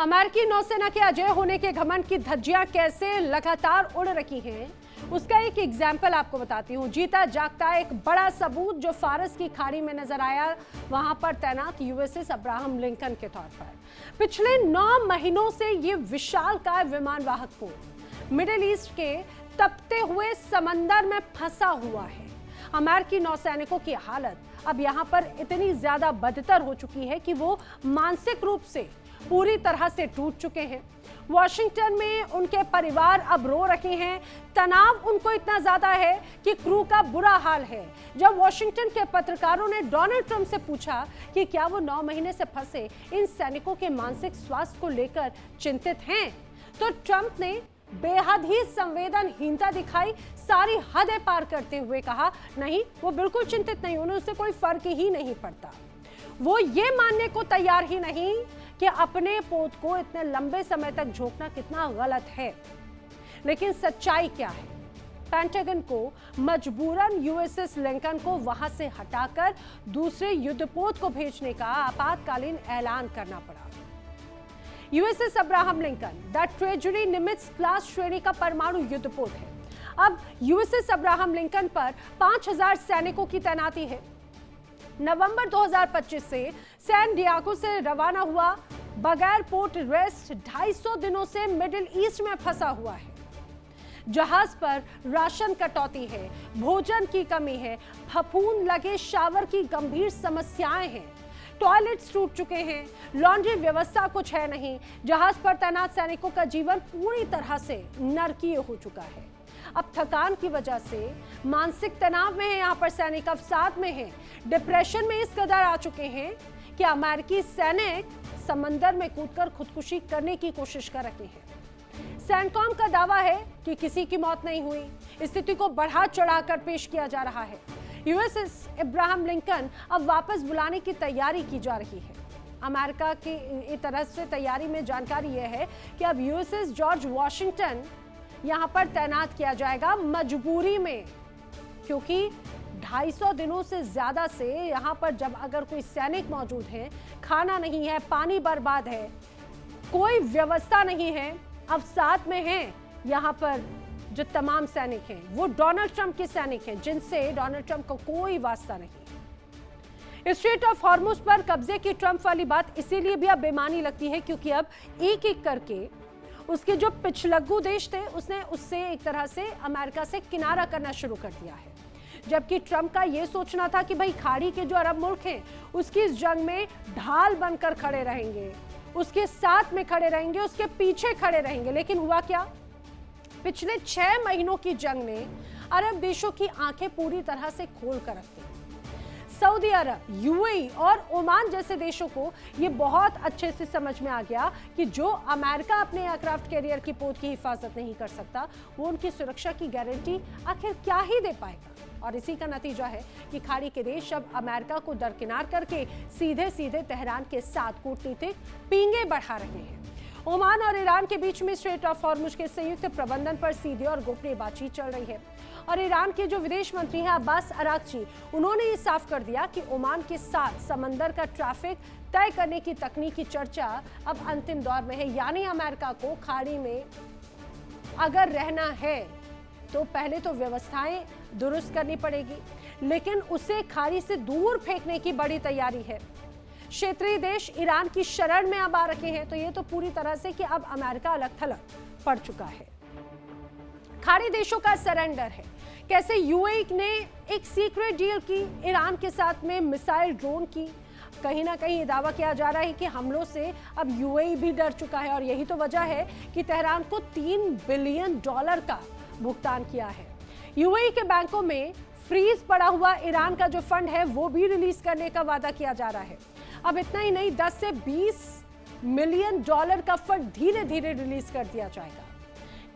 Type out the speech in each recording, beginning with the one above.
अमेरिकी नौसेना के अजय होने के घमंड की धज्जियां कैसे लगातार उड़ रही हैं, उसका एक एग्जाम्पल आपको बताती हूँ। जीता जागता एक बड़ा सबूत जो फारस की खाड़ी में नजर आया, वहां पर तैनात यूएसएस अब्राहम लिंकन के तौर पर। पिछले 9 महीनों से ये विशालकाय विमान वाहक पोत मिडिल ईस्ट के तपते हुए समंदर में फंसा हुआ है। अमेरिकी नौसैनिकों की हालत अब यहाँ पर इतनी ज्यादा बदतर हो चुकी है कि वो मानसिक रूप से पूरी तरह से टूट चुके हैं। वॉशिंगटन में उनके परिवार अब रो रहे हैं। तनाव उनको इतना ज्यादा है कि क्रू का बुरा हाल है। जब वॉशिंगटन के पत्रकारों ने डोनाल्ड ट्रंप से पूछा कि क्या वो 9 महीने से फंसे इन सैनिकों के मानसिक स्वास्थ्य को लेकर चिंतित हैं, तो ट्रंप ने बेहद ही संवेदनहीनता दिखाई, सारी हदें पार करते हुए कहा नहीं, वो बिल्कुल चिंतित नहीं, उन्हें उससे कोई फर्क ही नहीं पड़ता। वो ये मानने को तैयार ही नहीं कि अपने पोत को इतने लंबे समय तक झोंकना कितना गलत है। लेकिन सच्चाई क्या है? पेंटागन को मजबूरन यूएसएस लिंकन को वहां से हटाकर दूसरे युद्धपोत को भेजने का आपातकालीन ऐलान करना पड़ा। USS Abraham Lincoln the treasury निमित्ज class श्रेणी का परमाणु युद्धपोत है। अब यूएसएस अब्राहम लिंकन पर 5000 सैनिकों की तैनाती है। नवंबर 2025 से सैन डियागो से रवाना हुआ बगैर पोर्ट रेस्ट 250 दिनों से मिडिल ईस्ट में फंसा हुआ है। जहाज पर राशन कटौती है, भोजन की कमी है, फफूंद लगे शावर की गंभीर समस्याएं हैं, टॉयलेट्स टूट चुके हैं, लॉन्ड्री व्यवस्था कुछ है नहीं। जहाज पर तैनात सैनिकों का जीवन पूरी तरह से नरकीय हो चुका है। अब थकान की वजह से मानसिक तनाव में है, यहाँ पर सैनिक अवसाद में हैं, डिप्रेशन में इस कदर आ चुके हैं कि अमेरिकी सैनिक समंदर में कूदकर खुदकुशी करने की कोशिश कर रहे हैं। सैनकॉम का दावा है कि किसी की मौत नहीं हुई। स्थिति को बढ़ा चढ़ाकर पेश किया जा रहा है। यूएसएस अब्राहम लिंकन अब वापस बुलाने की तैयारी की जा रही है। अमेरिका की एक तरह से तैयारी में जानकारी यह है कि अब यूएसएस जॉर्ज वॉशिंगटन यहाँ पर तैनात किया जाएगा मजबूरी में, क्योंकि 250 दिनों से ज्यादा से यहाँ पर जब अगर कोई सैनिक मौजूद है, खाना नहीं है, पानी बर्बाद है, कोई व्यवस्था नहीं है, अवसाद में हैं यहाँ पर जो तमाम सैनिक हैं, वो डोनाल्ड ट्रंप के सैनिक हैं जिनसे डोनाल्ड ट्रंप को कोई वास्ता नहीं। स्ट्रेट ऑफ हॉर्मुज पर कब्जे की ट्रंप वाली बात इसीलिए भी अब बेमानी लगती है क्योंकि अब एक एक करके उसके जो पिछलग्गू देश थे उससे एक तरह से अमेरिका से किनारा करना शुरू कर दिया है। जबकि ट्रंप का यह सोचना था कि भाई खाड़ी के जो अरब मुल्क हैं उसकी इस जंग में ढाल बनकर खड़े रहेंगे, उसके साथ में खड़े रहेंगे, उसके पीछे खड़े रहेंगे। लेकिन हुआ क्या? पिछले 6 महीनों की जंग ने अरब देशों की आंखें पूरी तरह से खोल कर रख दी। सऊदी अरब, यूएई और ओमान जैसे देशों को ये बहुत अच्छे से समझ में आ गया कि जो अमेरिका अपने एयरक्राफ्ट कैरियर की पोत की हिफाजत नहीं कर सकता, वो उनकी सुरक्षा की गारंटी आखिर क्या ही दे पाएगा। और इसी का नतीजा है कि खाड़ी के देश अब अमेरिका को दरकिनार करके सीधे सीधे तेहरान के साथ कूटनीतिक पींगे बढ़ा रहे हैं। ओमान और ईरान के बीच में स्ट्रेट ऑफ हॉर्मुज के संयुक्त प्रबंधन पर सीधे और गोपनीय बातचीत चल रही है। और ईरान के जो विदेश मंत्री हैं अब्बास अरागची, उन्होंने ये साफ कर दिया कि ओमान के साथ समंदर का ट्रैफिक तय करने की तकनीकी चर्चा अब अंतिम दौर में है। यानी अमेरिका को खाड़ी में अगर रहना है तो पहले तो व्यवस्थाएं दुरुस्त करनी पड़ेगी, लेकिन उसे खाड़ी से दूर फेंकने की बड़ी तैयारी है। क्षेत्रीय देश ईरान की शरण में अब आ रखे हैं, तो ये तो पूरी तरह से कि अब अमेरिका अलग थलग पड़ चुका है। खाड़ी देशों का सरेंडर है। कैसे यूएई ने एक सीक्रेट डील की ईरान के साथ में मिसाइल ड्रोन की। कहीं ना कहीं दावा किया जा रहा है कि हमलों से अब यूएई भी डर चुका है और यही तो वजह है कि तेहरान को $3 बिलियन का भुगतान किया है। यूएई के बैंकों में फ्रीज पड़ा हुआ ईरान का जो फंड है वो भी रिलीज करने का वादा किया जा रहा है। अब इतना ही नहीं, 10 से $20 मिलियन का फंड धीरे धीरे रिलीज कर दिया जाएगा।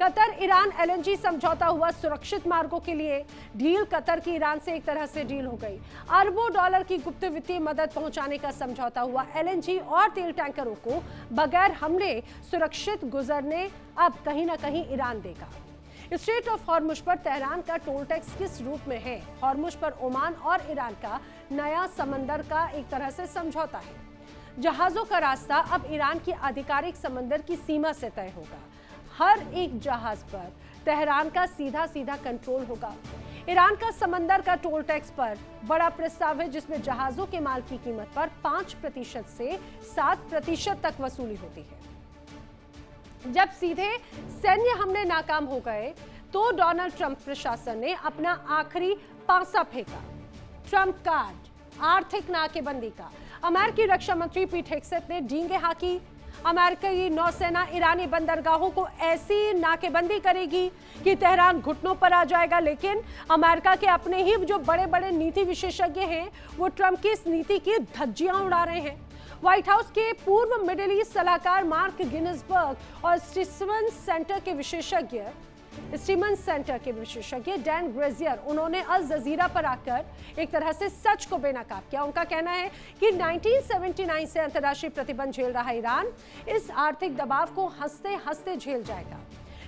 कतर ईरान एलएनजी समझौता हुआ सुरक्षित मार्गों के लिए। डील कतर की ईरान से एक तरह से डील हो गई। अरबों डॉलर की गुप्त वित्तीय मदद पहुंचाने का समझौता हुआ। एलएनजी और तेल टैंकरों को बगैर हमले सुरक्षित गुजरने अब कहीं ना कहीं ईरान देगा। स्ट्रेट ऑफ हॉर्मुज पर तेहरान का टोल टैक्स किस रूप में है? हॉर्मुज पर ओमान और ईरान का नया समंदर का एक तरह से समझौता है। जहाजों का रास्ता अब ईरान की आधिकारिक समंदर की सीमा से तय होगा। हर एक जहाज पर तेहरान का सीधा सीधा कंट्रोल होगा। ईरान का समंदर का टोल टैक्स पर बड़ा प्रस्ताव है, जिसमें जहाजों के माल की कीमत पर 5% से 7% तक वसूली होती है। जब सीधे सैन्य हमले नाकाम हो गए तो डोनाल्ड ट्रंप प्रशासन ने अपना आखिरी पासा फेंका, ट्रंप कार्ड, आर्थिक नाकेबंदी का। अमेरिकी रक्षा मंत्री पीट हेग्सेथ ने डींगे हाँकी। अमेरिकी नौसेना ईरानी बंदरगाहों को ऐसी नाकेबंदी करेगी कि तेहरान घुटनों पर आ जाएगा। लेकिन अमेरिका के अपने ही जो बड़े बड़े नीति विशेषज्ञ हैं, वो ट्रंप की इस नीति की धज्जियां उड़ा रहे हैं। व्हाइट हाउस के पूर्व मिडिल ईस्ट सलाहकार मार्क गिन्सबर्ग और स्टीमन सेंटर के विशेषज्ञ डैन ग्रेजियर, उन्होंने अल जजीरा पर आकर एक तरह से सच को बेनकाब किया। उनका कहना है कि 1979 से अंतर्राष्ट्रीय प्रतिबंध झेल रहा ईरान इस आर्थिक दबाव को हंसते हंसते झेल जाएगा।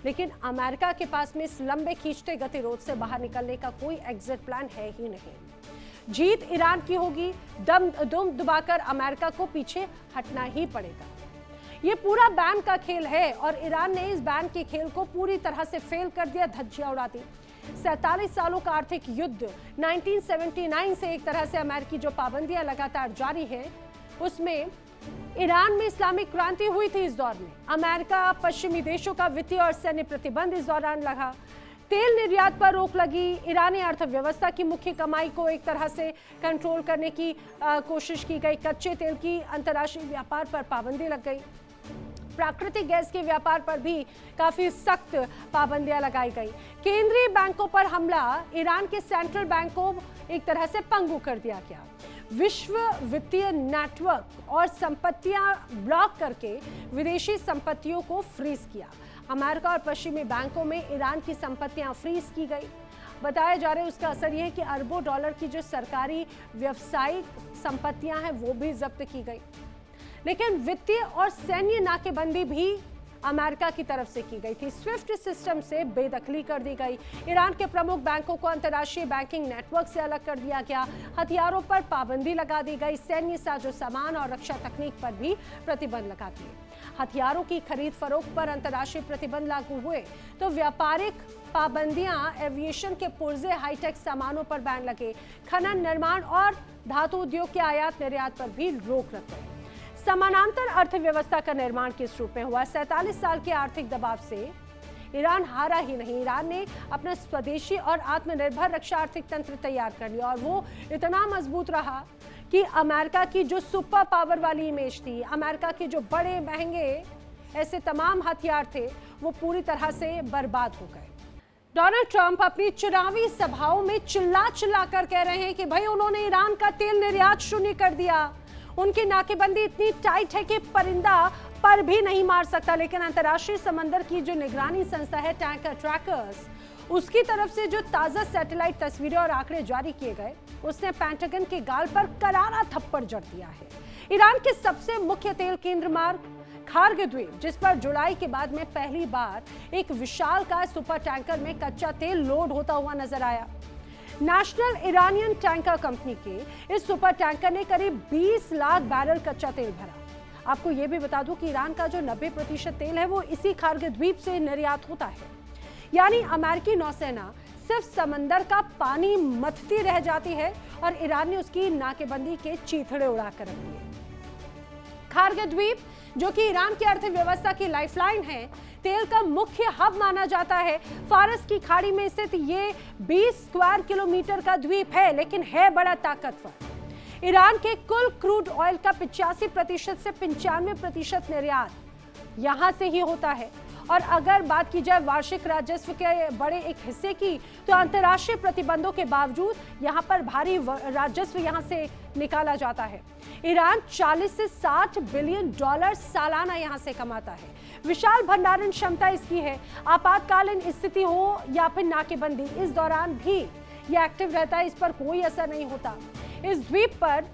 लेकिन अमेरिका के पास में इस लंबे खींचते गतिरोध से बाहर निकलने का कोई एग्जिट प्लान है ही नहीं। जीत ईरान की होगी, दम दबाकर अमेरिका को पीछे हटना ही पड़ेगा। ये पूरा बैन का खेल है और ईरान ने इस बैन के खेल को पूरी तरह से फेल कर दिया, धज्जियां उड़ा दी। 47 सालों का आर्थिक युद्ध 1979 से एक तरह से अमेरिकी जो पाबंदियां लगातार जारी है, उसमें ईरान में इस्लामिक क्रांति हुई थी। इस दौर में अमेरिका, पश्चिमी देशों का वित्तीय और सैन्य प्रतिबंध इस दौरान लगा। तेल निर्यात पर रोक लगी। ईरानी अर्थव्यवस्था की मुख्य कमाई को एक तरह से कंट्रोल करने की कोशिश की गई। कच्चे तेल की अंतर्राष्ट्रीय व्यापार पर पाबंदी लग गई। प्राकृतिक गैस के व्यापार पर भी काफी सख्त पाबंदियां लगाई गई। केंद्रीय बैंकों पर हमला, ईरान के सेंट्रल बैंक को एक तरह से पंगु कर दिया गया। विश्व वित्तीय नेटवर्क और संपत्तियां ब्लॉक करके विदेशी संपत्तियों को फ्रीज किया। अमेरिका और पश्चिमी बैंकों में ईरान की संपत्तियां फ्रीज की गई। बताया जा रहा है उसका असर यह है कि अरबों डॉलर की जो सरकारी व्यावसायिक संपत्तियां हैं वो भी जब्त की गई। लेकिन वित्तीय और सैन्य नाकेबंदी भी अमेरिका की तरफ से की गई थी। स्विफ्ट सिस्टम से बेदखली कर दी गई। ईरान के प्रमुख बैंकों को अंतर्राष्ट्रीय बैंकिंग नेटवर्क से अलग कर दिया गया। हथियारों पर पाबंदी लगा दी गई। सैन्य साजो सामान और रक्षा तकनीक पर भी प्रतिबंध लगा दिए। हथियारों की खरीद फरोख्त पर अंतर्राष्ट्रीय प्रतिबंध लागू हुए तो व्यापारिक पाबंदियां, एविएशन के पुर्जे, हाईटेक सामानों पर बैन लगे। खनन, निर्माण और धातु उद्योग के आयात निर्यात पर भी रोक लग गई। समानांतर अर्थव्यवस्था का निर्माण किस रूप में हुआ? 47 साल के आर्थिक दबाव से ईरान हारा ही नहीं। ईरान ने अपना स्वदेशी और आत्मनिर्भर रक्षा आर्थिक तंत्र तैयार कर लिया और वो इतना मजबूत रहा कि अमेरिका की जो सुपर पावर वाली इमेज थी, अमेरिका के जो बड़े महंगे ऐसे तमाम हथियार थे, वो पूरी तरह से बर्बाद हो गए। डोनाल्ड ट्रंप अपनी चुनावी सभाओं में चिल्ला कर कह रहे हैं कि भाई उन्होंने ईरान का तेल निर्यात शून्य कर दिया। उनकी नाकेबंदी इतनी टाइट है कि परिंदा पर भी नहीं मार सकता। लेकिन अंतर्राष्ट्रीय समंदर की जो निगरानी संस्था है टैंकर ट्रैकर्स, उसकी तरफ से जो ताजा सैटेलाइट तस्वीरें और आंकड़े जारी किए गए, उसने पेंटागन के गाल पर करारा थप्पड़ जड़ दिया है। ईरान के सबसे मुख्य तेल केंद्र मार्ग खार्ग द्वीप, जिस पर जुलाई के बाद में पहली बार एक विशालकाय सुपर टैंकर में कच्चा तेल लोड होता हुआ नजर आया। नेशनल ईरानियन टैंकर कंपनी के इस सुपर टैंकर ने करीब 20 लाख बैरल कच्चा तेल भरा। आपको यह भी बता दूं कि ईरान का जो 90% तेल है वो इसी खार्ग द्वीप से निर्यात होता है। यानी अमेरिकी नौसेना सिर्फ समंदर का पानी मथती रह जाती है और ईरान ने उसकी नाकेबंदी के चीथड़े उड़ाकर रख दिए। खार्ग द्वीप, जो कि ईरान की अर्थव्यवस्था की लाइफलाइन है, तेल का मुख्य हब माना जाता है। फारस की खाड़ी में स्थित ये 20 स्क्वायर किलोमीटर का द्वीप है, लेकिन है बड़ा ताकतवर। ईरान के कुल क्रूड ऑयल का 85% से 95% निर्यात यहां से ही होता है। और अगर बात की जाए वार्षिक राजस्व के बड़े एक हिस्से की, तो अंतर्राष्ट्रीय प्रतिबंधों के बावजूद यहां पर भारी राजस्व यहां से निकाला जाता है। ईरान 40 से 60 बिलियन डॉलर सालाना यहां से कमाता है। विशाल भंडारण क्षमता इसकी है। आपातकालीन स्थिति हो या फिर नाकेबंदी, इस दौरान भी यह एक्टिव रहता है, इस पर कोई असर नहीं होता। इस द्वीप पर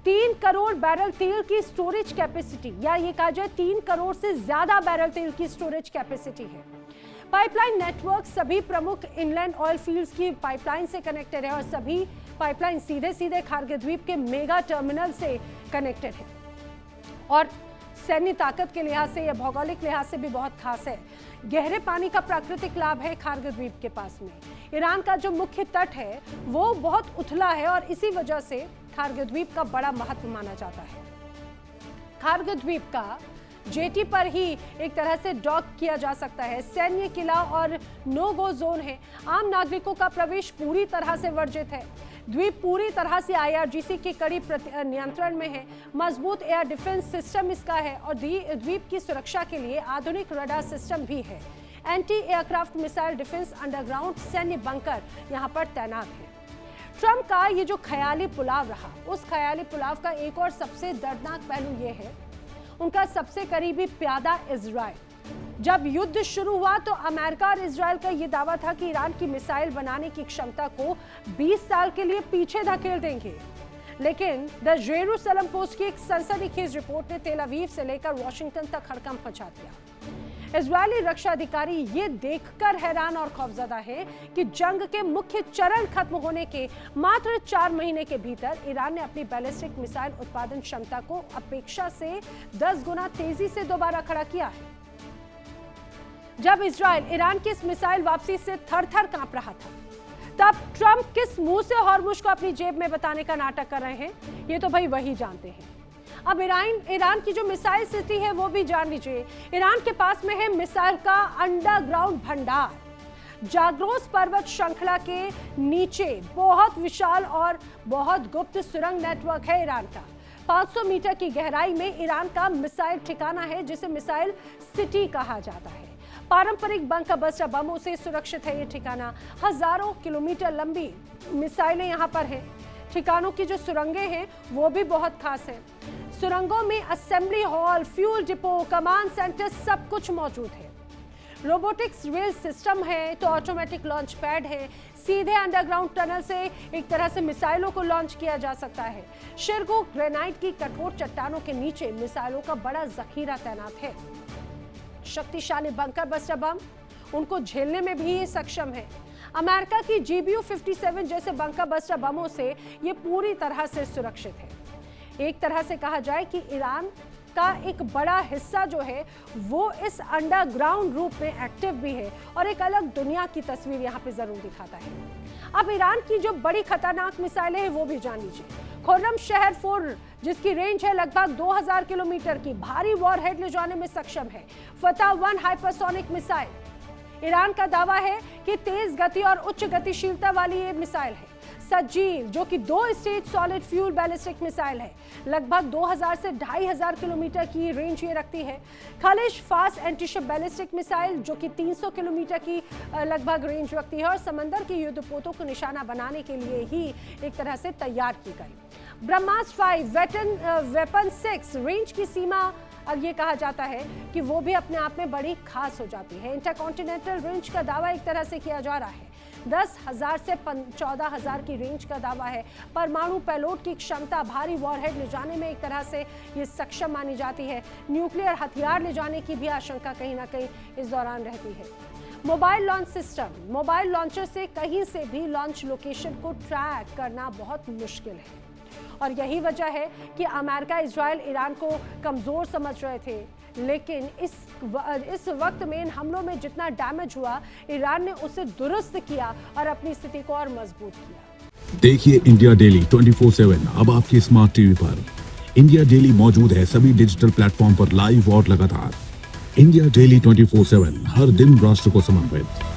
3 करोड़ बैरल तेल की स्टोरेज कैपेसिटी, या ये कहा जाए 3 करोड़ से ज्यादा बैरल तेल की स्टोरेज कैपेसिटी है। पाइपलाइन नेटवर्क सभी प्रमुख इनलैंड ऑयल फील्ड्स की पाइपलाइन से कनेक्टेड है और सभी पाइपलाइन सीधे सीधे खार्ग द्वीप के मेगा टर्मिनल से कनेक्टेड है। और सैन्य ताकत के लिहाज से या भौगोलिक लिहाज से भी बहुत खास है। गहरे पानी का प्राकृतिक लाभ है खार्ग द्वीप के पास में। ईरान का जो मुख्य तट है वो बहुत उथला है और इसी वजह से खार्ग द्वीप का बड़ा महत्व माना जाता है। खार्ग द्वीप का जेटी पर ही एक तरह से डॉक किया जा सकता है। सैन्य किला और नो गो जोन है। आम नागरिकों का प्रवेश पूरी तरह से वर्जित है। द्वीप पूरी तरह से IRGC के कड़ी नियंत्रण में है। मजबूत एयर डिफेंस सिस्टम इसका है और द्वीप की सुरक्षा के लिए आधुनिक रडार सिस्टम भी है। Anti aircraft missile defence underground सैन्य बंकर यहाँ पर तैनात है। ट्रंप का ये जो ख्याली पुलाव रहा, उस ख्याली पुलाव का एक और सबसे दर्दनाक पहलू ये है उनका सबसे करीबी प्यादा इजराइल। जब युद्ध शुरू हुआ तो अमेरिका और इजराइल का यह दावा था कि ईरान की मिसाइल बनाने की क्षमता को 20 साल के लिए पीछे धकेल देंगे। लेकिन द जेरूसलम पोस्ट की एक सनसनीखेज रिपोर्ट ने तेल अवीव से लेकर वॉशिंगटन तक हड़कंप मचा दिया। इजरायली रक्षा अधिकारी ये देखकर हैरान और खौफजदा है कि जंग के मुख्य चरण खत्म होने के मात्र 4 महीने के भीतर ईरान ने अपनी बैलिस्टिक मिसाइल उत्पादन क्षमता को अपेक्षा से 10 गुना तेजी से दोबारा खड़ा किया है। जब इजराइल ईरान की इस मिसाइल वापसी से थर-थर कांप रहा था, तब ट्रंप किस मुंह से हॉर्मुज को अपनी जेब में बताने का नाटक कर रहे हैं, ये तो भाई वही जानते हैं। अब ईरान की जो मिसाइल स्थिति है वो भी जान लीजिए। ईरान के पास में है मिसाइल का अंडरग्राउंड भंडार। जाग्रोस पर्वत श्रृंखला के नीचे बहुत विशाल और बहुत गुप्त सुरंग नेटवर्क है ईरान का। 500 मीटर की गहराई में ईरान का मिसाइल ठिकाना है जिसे मिसाइल सिटी कहा जाता है। पारंपरिक बंकर बस्टर बमों से सुरक्षित है ये ठिकाना। हजारों किलोमीटर लंबी मिसाइलें यहाँ पर हैं। ठिकानों की जो सुरंगें हैं वो भी बहुत खास है। सुरंगों में assembly hall, fuel depot, command centre सब कुछ मौजूद है। रोबोटिक्स रेल सिस्टम है तो ऑटोमेटिक लॉन्च पैड है। सीधे अंडरग्राउंड टनल से एक तरह से मिसाइलों को लॉन्च किया जा सकता है। शिरगो ग्रेनाइट की कठोर चट्टानों के नीचे मिसाइलों का बड़ा जखीरा तैनात है। शक्तिशाली बंकर बस्टर बम उनको झेलने में भी ये सक्षम है। अमेरिका की GBU-57 जैसे बंकर बस्टर बमों से ये पूरी तरह से सुरक्षित है। एक तरह से कहा जाए कि ईरान का एक बड़ा हिस्सा जो है वो इस अंडरग्राउंड रूप में एक्टिव भी है और एक अलग दुनिया की तस्वीर यहाँ पे जरूर दिखाता है। अब ईरान की जो बड़ी खतरनाक मिसाइलें हैं वो भी जान लीजिए। खुर्रमशहर 4 जिसकी रेंज है लगभग 2000 किलोमीटर की, भारी वॉरहेड ले जाने में सक्षम है। फतह 1 हाइपरसोनिक मिसाइल। ईरान का दावा है कि तेज गति और उच्च गतिशीलता वाली ये मिसाइल है। सजीव जो कि 2 stage solid fuel ballistic missile है, लगभग 2000 से 2500 किलोमीटर की रेंज ये रखती है। खलिश फास्ट एंटीशिप बैलिस्टिक मिसाइल जो कि 300 किलोमीटर की लगभग रेंज रखती है और समंदर के युद्धपोतों को निशाना बनाने के लिए ही एक तरह से तैयार की गई। ब्रह्मास्त्र 5 वेपन 6 रेंज की सीमा अब ये कहा जाता है कि वो भी अपने आप में बड़ी खास हो जाती है। इंटरकॉन्टिनेंटल रेंज का दावा एक तरह से किया जा रहा है। 10,000 से 14,000 की रेंज का दावा है। परमाणु पेलोड की क्षमता भारी वॉरहेड ले जाने में एक तरह से ये सक्षम मानी जाती है। न्यूक्लियर हथियार ले जाने की भी आशंका कहीं ना कहीं इस दौरान रहती है। Mobile launch system, mobile launcher से कहीं से भी लॉन्च लोकेशन को ट्रैक करना बहुत मुश्किल है और यही वजह है कि अमेरिका इजराइल ईरान को कमज़ोर समझ रहे थे। लेकिन इस वक्त में इन हमलों में जितना डैमेज हुआ, ईरान ने उसे दुरुस्त किया और अपनी स्थिति को और मजबूत किया। देखिए इंडिया डेली 24/7 अब आपके स्मार्ट टीवी पर। इंडिया डेली मौजूद है सभी डिजिटल प्लेटफॉर्म पर लाइव और लगातार। इंडिया डेली 24/7 हर दिन राष्ट्र को समर्पित।